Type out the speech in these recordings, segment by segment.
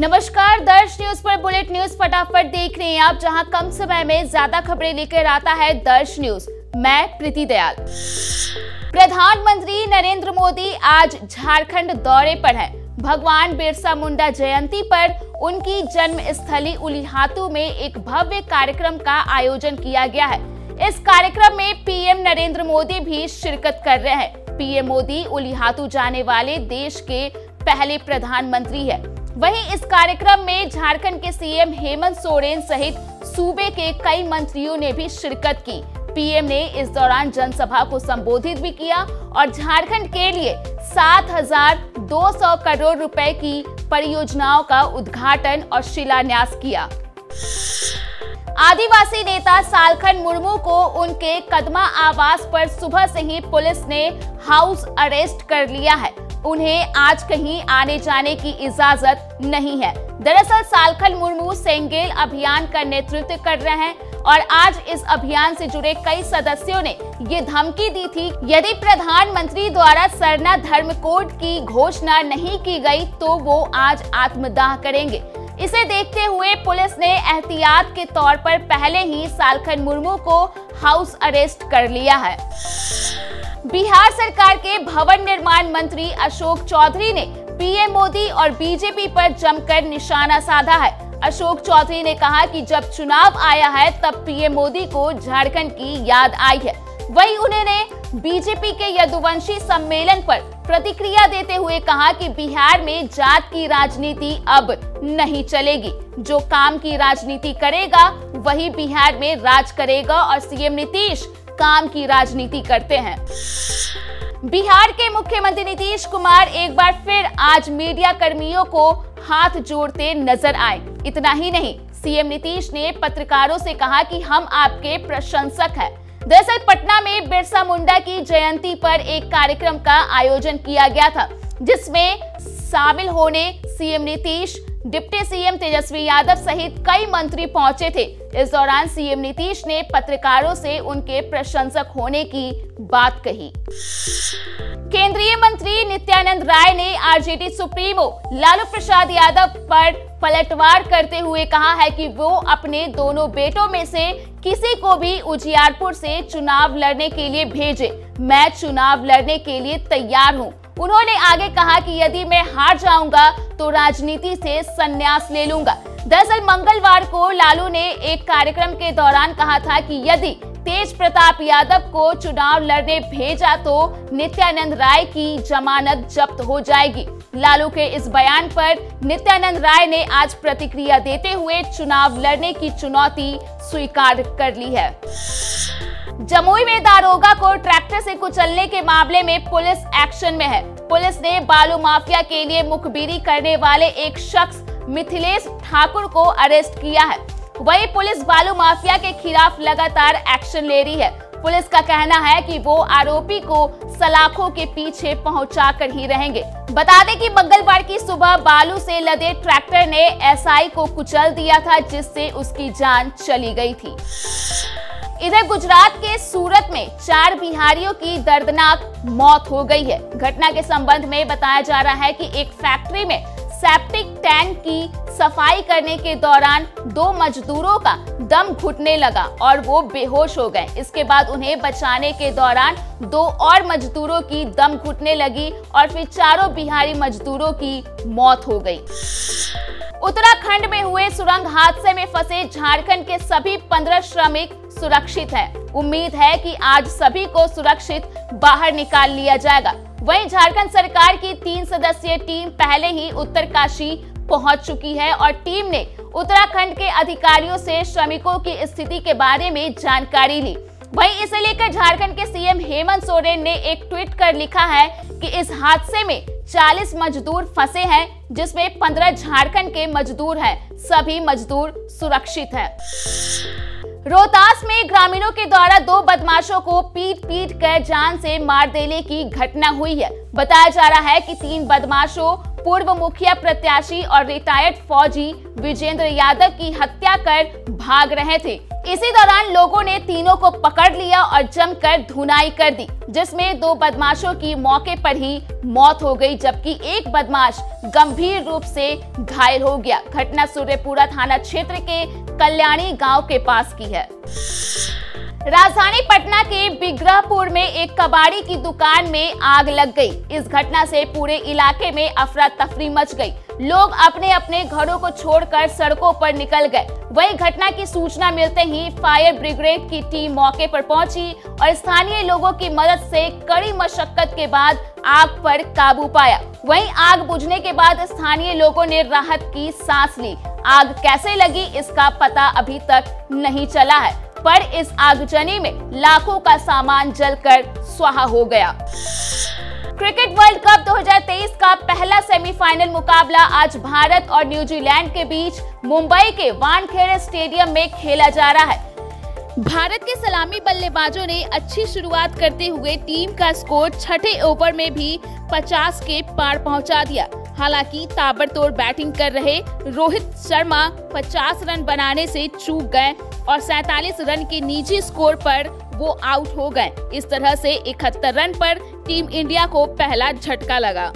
नमस्कार, दर्श न्यूज पर बुलेट न्यूज फटाफट देख रहे हैं आप, जहां कम समय में ज्यादा खबरें लेकर आता है दर्श न्यूज। मैं प्रीति दयाल। प्रधानमंत्री नरेंद्र मोदी आज झारखंड दौरे पर हैं। भगवान बिरसा मुंडा जयंती पर उनकी जन्मस्थली उलिहातू में एक भव्य कार्यक्रम का आयोजन किया गया है। इस कार्यक्रम में पीएम नरेंद्र मोदी भी शिरकत कर रहे हैं। पीएम मोदी उलिहातू जाने वाले देश के पहले प्रधानमंत्री है। वहीं इस कार्यक्रम में झारखंड के सीएम हेमंत सोरेन सहित सूबे के कई मंत्रियों ने भी शिरकत की। पीएम ने इस दौरान जनसभा को संबोधित भी किया और झारखंड के लिए 7,200 करोड़ रुपए की परियोजनाओं का उद्घाटन और शिलान्यास किया। आदिवासी नेता सालखन मुर्मू को उनके कदमा आवास पर सुबह से ही पुलिस ने हाउस अरेस्ट कर लिया है। उन्हें आज कहीं आने जाने की इजाजत नहीं है। दरअसल सालखन मुर्मू सेंगेल अभियान का नेतृत्व कर रहे हैं और आज इस अभियान से जुड़े कई सदस्यों ने ये धमकी दी थी, यदि प्रधानमंत्री द्वारा सरना धर्म कोड की घोषणा नहीं की गई तो वो आज आत्मदाह करेंगे। इसे देखते हुए पुलिस ने एहतियात के तौर पर पहले ही सालखन मुर्मू को हाउस अरेस्ट कर लिया है। बिहार सरकार के भवन निर्माण मंत्री अशोक चौधरी ने पीएम मोदी और बीजेपी पर जमकर निशाना साधा है। अशोक चौधरी ने कहा कि जब चुनाव आया है तब पीएम मोदी को झारखंड की याद आई है। वहीं उन्होंने बीजेपी के यदुवंशी सम्मेलन पर प्रतिक्रिया देते हुए कहा कि बिहार में जात की राजनीति अब नहीं चलेगी। जो काम की राजनीति करेगा वही बिहार में राज करेगा और सीएम नीतीश काम की राजनीति करते हैं। बिहार के मुख्यमंत्री नीतीश कुमार एक बार फिर आज मीडिया कर्मियों को हाथ जोड़ते नजर आए। इतना ही नहीं, सीएम नीतीश ने पत्रकारों से कहा कि हम आपके प्रशंसक हैं। दरअसल पटना में बिरसा मुंडा की जयंती पर एक कार्यक्रम का आयोजन किया गया था, जिसमें शामिल होने CM Nitish, deputy CM Tejashwi Yadav सहित कई मंत्री पहुंचे थे। इस दौरान सीएम नीतीश ने पत्रकारों से उनके प्रशंसक होने की बात कही। केंद्रीय मंत्री नित्यानंद राय ने आरजेडी सुप्रीमो लालू प्रसाद यादव पर पलटवार करते हुए कहा है कि वो अपने दोनों बेटों में से किसी को भी उजियारपुर से चुनाव लड़ने के लिए भेजे। मैं चुनाव लड़ने के लिए तैयार हूं। उन्होंने आगे कहा कि यदि मैं हार जाऊंगा तो राजनीति से संन्यास ले लूंगा। दरअसल मंगलवार को लालू ने एक कार्यक्रम के दौरान कहा था कि यदि तेज प्रताप यादव को चुनाव लड़ने भेजा तो नित्यानंद राय की जमानत जब्त हो जाएगी। लालू के इस बयान पर नित्यानंद राय ने आज प्रतिक्रिया देते हुए चुनाव लड़ने की चुनौती स्वीकार कर ली है। जमुई में दारोगा को ट्रैक्टर से कुचलने के मामले में पुलिस एक्शन में है। पुलिस ने बालू माफिया के लिए मुखबिरी करने वाले एक शख्स मिथिलेश ठाकुर को अरेस्ट किया है। वहीं पुलिस बालू माफिया के खिलाफ लगातार एक्शन ले रही है। पुलिस का कहना है कि वो आरोपी को सलाखों के पीछे पहुंचा कर ही रहेंगे। बता दें कि मंगलवार की सुबह बालू से लदे ट्रैक्टर ने एसआई को कुचल दिया था, जिससे उसकी जान चली गई थी। इधर गुजरात के सूरत में 4 बिहारियों की दर्दनाक मौत हो गई है। घटना के संबंध में बताया जा रहा है कि एक फैक्ट्री में सेप्टिक टैंक की सफाई करने के दौरान 2 मजदूरों का दम घुटने लगा और वो बेहोश हो गए। इसके बाद उन्हें बचाने के दौरान 2 और मजदूरों की दम घुटने लगी और फिर 4 बिहारी मजदूरों की मौत हो गई। उत्तराखंड में हुए सुरंग हादसे में फंसे झारखंड के सभी 15 श्रमिक सुरक्षित हैं। उम्मीद है कि आज सभी को सुरक्षित बाहर निकाल लिया जाएगा। वहीं झारखंड सरकार की 3 सदस्यीय टीम पहले ही उत्तरकाशी पहुंच चुकी है और टीम ने उत्तराखंड के अधिकारियों से श्रमिकों की स्थिति के बारे में जानकारी ली। वहीं इसे लेकर झारखंड के सीएम हेमंत सोरेन ने एक ट्वीट कर लिखा है कि इस हादसे में 40 मजदूर फंसे हैं, जिसमें 15 झारखंड के मजदूर हैं। सभी मजदूर सुरक्षित हैं। रोहतास में ग्रामीणों के द्वारा 2 बदमाशों को पीट कर जान से मार देने की घटना हुई है। बताया जा रहा है कि 3 बदमाशों पूर्व मुखिया प्रत्याशी और रिटायर्ड फौजी विजेंद्र यादव की हत्या कर भाग रहे थे। इसी दौरान लोगों ने तीनों को पकड़ लिया और जमकर धुनाई कर दी, जिसमें 2 बदमाशों की मौके पर ही मौत हो गई, जबकि एक बदमाश गंभीर रूप से घायल हो गया। घटना सूर्यपुरा थाना क्षेत्र के कल्याणी गांव के पास की है। राजधानी पटना के बिग्रहपुर में एक कबाड़ी की दुकान में आग लग गई। इस घटना से पूरे इलाके में अफरा तफरी मच गई। लोग अपने अपने घरों को छोड़कर सड़कों पर निकल गए। वहीं घटना की सूचना मिलते ही फायर ब्रिगेड की टीम मौके पर पहुंची और स्थानीय लोगों की मदद से कड़ी मशक्कत के बाद आग पर काबू पाया। वहीं आग बुझने के बाद स्थानीय लोगों ने राहत की सांस ली। आग कैसे लगी इसका पता अभी तक नहीं चला है, पर इस आगजनी में लाखों का सामान जलकर स्वाहा हो गया। क्रिकेट वर्ल्ड कप 2023 का पहला सेमीफाइनल मुकाबला आज भारत और न्यूजीलैंड के बीच मुंबई के वानखेड़े स्टेडियम में खेला जा रहा है। भारत के सलामी बल्लेबाजों ने अच्छी शुरुआत करते हुए टीम का स्कोर छठे ओवर में भी 50 के पार पहुंचा दिया। हालांकि ताबड़तोड़ बैटिंग कर रहे रोहित शर्मा 50 रन बनाने से चूक गए और 47 रन के निजी स्कोर पर वो आउट हो गए। इस तरह से 71 रन पर टीम इंडिया को पहला झटका लगा।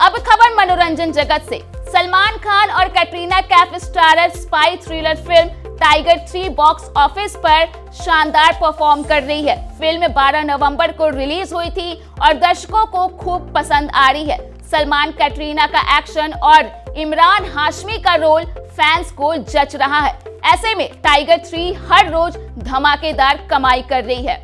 अब खबर मनोरंजन जगत से। सलमान खान और Katrina Kaif starrer spy thriller film tiger 3 box office पर शानदार परफॉर्म कर रही है। फिल्म 12 नवंबर को रिलीज हुई थी और दर्शकों को खूब पसंद आ रही है। सलमान कैटरीना का एक्शन और इमरान हाशमी का रोल फैंस को जच रहा है। ऐसे में टाइगर 3 हर रोज धमाकेदार कमाई कर रही है।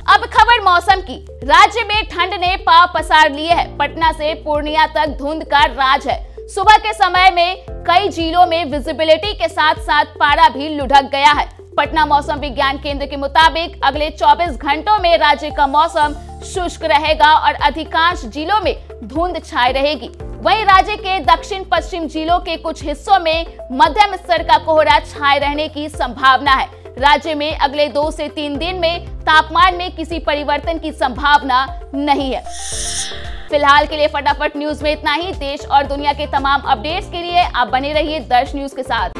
अब खबर मौसम की। राज्य में ठंड ने पांव पसार लिए है। पटना से पूर्णिया तक धुंध का राज है। सुबह के समय में कई जिलों में विजिबिलिटी के साथ साथ पारा भी लुढ़क गया है। पटना मौसम विज्ञान केंद्र के मुताबिक अगले 24 घंटों में राज्य का मौसम शुष्क रहेगा और अधिकांश जिलों में धुंध छाई रहेगी। वहीं राज्य के दक्षिण पश्चिम जिलों के कुछ हिस्सों में मध्यम स्तर का कोहरा छाए रहने की संभावना है। राज्य में अगले 2 से 3 दिन में तापमान में किसी परिवर्तन की संभावना नहीं है। फिलहाल के लिए फटाफट न्यूज में इतना ही। देश और दुनिया के तमाम अपडेट्स के लिए आप बने रहिए दर्श न्यूज के साथ।